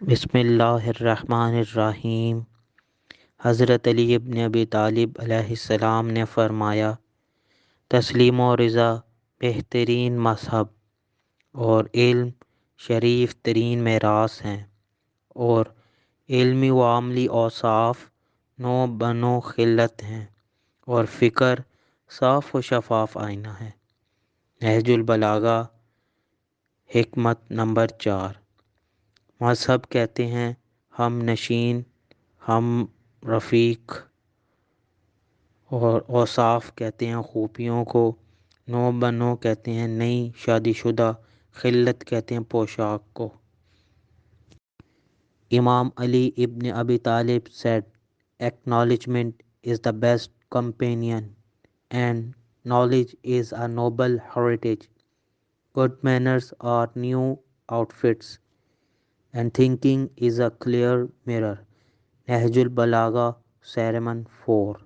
بسم اللہ الرحمن الرحیم۔ حضرت علی ابن ابی طالب علیہ السلام نے فرمایا، تسلیم و رضا بہترین مصاحب اور علم شریف ترین میراث ہیں، اور علمی و عملی اوصاف نو بنو خلعت ہیں، اور فکر صاف و شفاف آئینہ ہے۔ نہج البلاغہ حکمت نمبر 4۔ مصحب کہتے ہیں ہم نشین، ہم رفیق، اور اوصاف کہتے ہیں خوبیوں کو، نو بنو کہتے ہیں نئی شادی شدہ، خلت کہتے ہیں پوشاک کو۔ امام علی ابن ابی طالب said, acknowledgement is the best companion and knowledge is a noble heritage. Good manners are new outfits and thinking is a clear mirror. Nahj البلاغہ سیرمن 4۔